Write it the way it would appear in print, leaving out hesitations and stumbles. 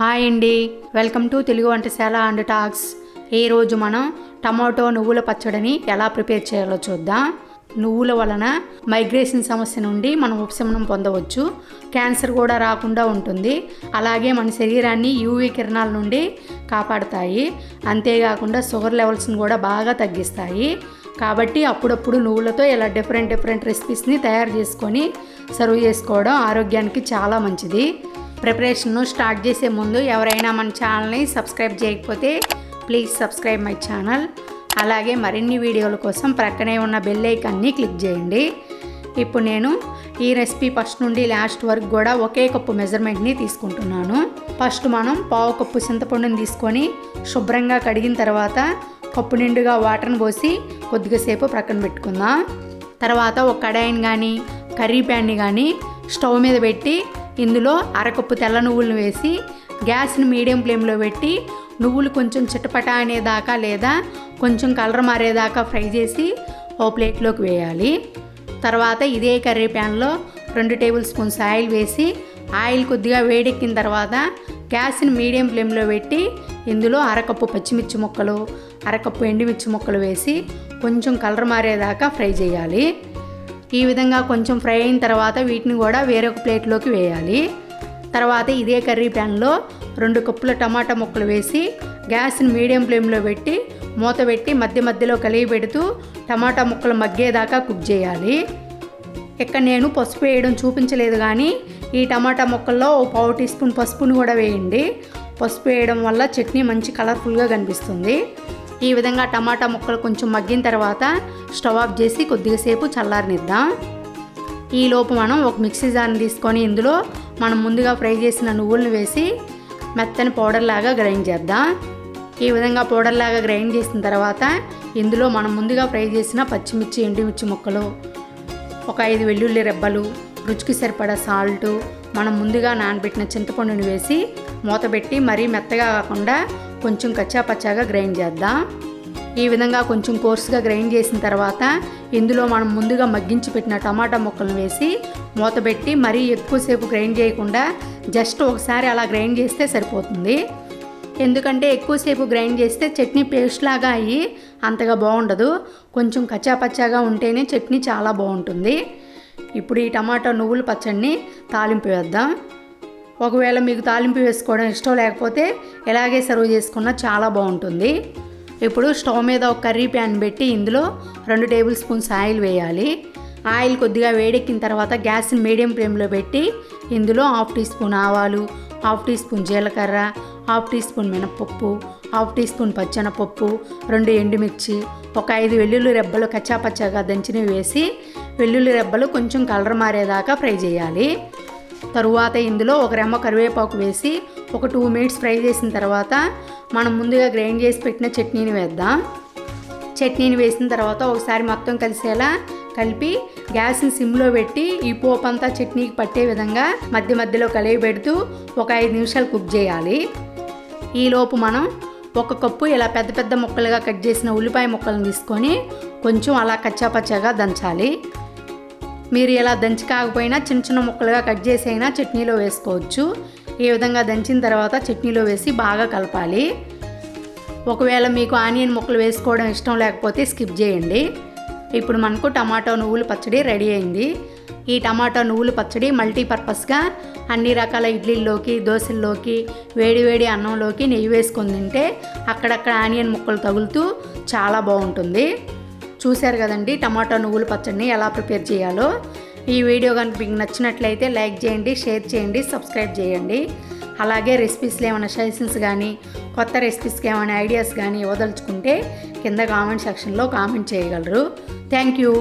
Hi అండి, welcome to Telugu Vantasala and talks. ఈరోజు మనం టమాటో నువ్వుల పచ్చడిని ఎలా ప్రిపేర్ చేయాలో చూద్దాం. నువ్వుల వలన మైగ్రేషన్ సమస్య నుండి మనం ఉపశమనం పొందవచ్చు. క్యాన్సర్ కూడా రాకుండా ఉంటుంది. అలాగే మన శరీరాన్ని యూవీ కిరణాల నుండి కాపాడుతాయి. అంతేకాకుండా షుగర్ లెవెల్స్ని కూడా బాగా తగ్గిస్తాయి. కాబట్టి అప్పుడప్పుడు నువ్వులతో ఇలా డిఫరెంట్ రెసిపీస్ని తయారు చేసుకొని సర్వ్ చేసుకోవడం ఆరోగ్యానికి చాలా మంచిది. ప్రిపరేషన్ను స్టార్ట్ చేసే ముందు ఎవరైనా మన ఛానల్ని సబ్స్క్రైబ్ చేయకపోతే ప్లీజ్ సబ్స్క్రైబ్ మై ఛానల్. అలాగే మరిన్ని వీడియోల కోసం ప్రక్కనే ఉన్న బెల్ ఐకాన్ని క్లిక్ చేయండి. ఇప్పుడు నేను ఈ రెసిపీ ఫస్ట్ నుండి లాస్ట్ వరకు కూడా ఒకే కప్పు మెజర్మెంట్ని తీసుకుంటున్నాను. ఫస్ట్ మనం పావు కప్పు చింతపండుని తీసుకొని శుభ్రంగా కడిగిన తర్వాత కప్పు నిండుగా వాటర్ని పోసి కొద్దిగా సేపు ప్రక్కన పెట్టుకుందాం. తర్వాత ఒక కడాయిని కానీ కర్రీ ప్యాన్ని కానీ స్టవ్ మీద పెట్టి ఇందులో అరకప్పు తెల్ల నువ్వులను వేసి గ్యాస్ని మీడియం ఫ్లేమ్లో పెట్టి నువ్వులు కొంచెం చిటపట అనేదాకా లేదా కొంచెం కలర్ మారేదాకా ఫ్రై చేసి ఓ ప్లేట్లోకి వేయాలి. తర్వాత ఇదే కర్రీ ప్యాన్లో 2 టేబుల్ స్పూన్స్ ఆయిల్ వేసి ఆయిల్ కొద్దిగా వేడెక్కిన తర్వాత గ్యాస్ని మీడియం ఫ్లేమ్లో పెట్టి ఇందులో అరకప్పు పచ్చిమిర్చి ముక్కలు, అరకప్పు ఎండుమిర్చి ముక్కలు వేసి కొంచెం కలర్ మారేదాకా ఫ్రై చేయాలి. ఈ విధంగా కొంచెం ఫ్రై అయిన తర్వాత వీటిని కూడా వేరొక ప్లేట్లోకి వేయాలి. తర్వాత ఇదే కర్రీ ప్యాన్లో 2 కప్పుల టమాటా ముక్కలు వేసి గ్యాస్ని మీడియం ఫ్లేమ్లో పెట్టి మూత పెట్టి మధ్యలో కలిగి పెడుతూ టమాటా ముక్కలు మగ్గేదాకా కుక్ చేయాలి. ఇక్కడ నేను పసుపు వేయడం చూపించలేదు, కానీ ఈ టమాటా ముక్కల్లో ఓ పావు టీ స్పూన్ పసుపుని కూడా వేయండి. పసుపు వేయడం వల్ల చట్నీ మంచి కలర్ఫుల్గా కనిపిస్తుంది. ఈ విధంగా టమాటా ముక్కలు కొంచెం మగ్గిన తర్వాత స్టవ్ ఆఫ్ చేసి కొద్దిగా సేపు చల్లారనిద్దాం. ఈలోపు మనం ఒక మిక్సీ జార్ని తీసుకొని ఇందులో మనం ముందుగా ఫ్రై చేసిన నువ్వులను వేసి మెత్తని పౌడర్ లాగా గ్రైండ్ చేద్దాం. ఈ విధంగా పౌడర్ లాగా గ్రైండ్ చేసిన తర్వాత ఇందులో మనం ముందుగా ఫ్రై చేసిన పచ్చిమిర్చి, ఎండుమిర్చి ముక్కలు, ఒక 5 వెల్లుల్లి రెబ్బలు, రుచికి సరిపడా సాల్టు, మనం ముందుగా నానబెట్టిన చింతపండుని వేసి మూత పెట్టి మరీ మెత్తగా కాకుండా కొంచెం కచ్చాపచ్చాగా గ్రైండ్ చేద్దాం. ఈ విధంగా కొంచెం కోర్సుగా గ్రైండ్ చేసిన తర్వాత ఇందులో మనం ముందుగా మగ్గించి పెట్టిన టమాటా ముక్కలను వేసి మూత పెట్టి మరీ ఎక్కువసేపు గ్రైండ్ చేయకుండా జస్ట్ ఒకసారి అలా గ్రైండ్ చేస్తే సరిపోతుంది. ఎందుకంటే ఎక్కువసేపు గ్రైండ్ చేస్తే చట్నీ పేస్ట్ లాగా అయ్యి అంతగా బాగుండదు. కొంచెం కచ్చాపచ్చాగా ఉంటేనే చట్నీ చాలా బాగుంటుంది. ఇప్పుడు ఈ టమాటా నువ్వుల పచ్చడిని తాలింపు వేద్దాం. ఒకవేళ మీకు తాలింపు వేసుకోవడం ఇష్టం లేకపోతే ఇలాగే సర్వ్ చేసుకున్నా చాలా బాగుంటుంది. ఇప్పుడు స్టవ్ మీద ఒక కర్రీ ప్యాన్ పెట్టి ఇందులో 2 టేబుల్ స్పూన్స్ ఆయిల్ వేయాలి. ఆయిల్ కొద్దిగా వేడెక్కిన తర్వాత గ్యాస్ని మీడియం ఫ్లేమ్లో పెట్టి ఇందులో 1/2 టీ స్పూన్ ఆవాలు, 1/2 టీ స్పూన్ జీలకర్ర, 1/2 టీ స్పూన్ మినపప్పు, 1/2 టీ స్పూన్ పచ్చెనపప్పు, 2 ఎండుమిర్చి, ఒక 5 వెల్లుల్లి రెబ్బలు కచ్చాపచ్చాగా దంచినవి వేసి వెల్లుల్లి రెబ్బలు కొంచెం కలర్ మారేదాకా ఫ్రై చేయాలి. తరువాత ఇందులో ఒక రెమ్మ కరివేపాకు వేసి ఒక 2 మినిట్స్ ఫ్రై చేసిన తర్వాత మనం ముందుగా గ్రైండ్ చేసి పెట్టిన చట్నీని వేద్దాం. చట్నీని వేసిన తర్వాత ఒకసారి మొత్తం కలిసేలా కలిపి గ్యాస్ని సిమ్లో పెట్టి ఈ పోపు అంతా చట్నీకి పట్టే విధంగా మధ్యలో కలిగి పెడుతూ ఒక 5 నిమిషాలు కుక్ చేయాలి. ఈలోపు మనం 1 కప్పు ఇలా పెద్ద ముక్కలుగా కట్ చేసిన ఉల్లిపాయ ముక్కలను తీసుకొని కొంచెం అలా కచ్చాపచ్చాగా దంచాలి. మీరు ఇలా దంచి కాకపోయినా చిన్న ముక్కలుగా కట్ చేసి అయినా చట్నీలో వేసుకోవచ్చు. ఈ విధంగా దంచిన తర్వాత చట్నీలో వేసి బాగా కలపాలి. ఒకవేళ మీకు ఆనియన్ ముక్కలు వేసుకోవడం ఇష్టం లేకపోతే స్కిప్ చేయండి. ఇప్పుడు మనకు టమాటో నువ్వుల పచ్చడి రెడీ అయింది. ఈ టమాటో నువ్వుల పచ్చడి మల్టీపర్పస్గా అన్ని రకాల ఇడ్లీల్లోకి, దోశల్లోకి, వేడి అన్నంలోకి నెయ్యి వేసుకొని తింటే అక్కడక్కడ ఆనియన్ ముక్కలు తగులుతూ చాలా బాగుంటుంది. చూశారు కదండి టమాటో నువ్వుల పచ్చడిని ఎలా ప్రిపేర్ చేయాలో. ఈ వీడియో కనుక మీకు నచ్చినట్లయితే లైక్ చేయండి, షేర్ చేయండి, సబ్స్క్రైబ్ చేయండి. అలాగే రెసిపీస్లో ఏమైనా సజెషన్స్ కానీ కొత్త రెసిపీస్కి ఏమైనా ఐడియాస్ కానీ ఇవ్వదలుచుకుంటే కింద కామెంట్ సెక్షన్లో కామెంట్ చేయగలరు. Thank you.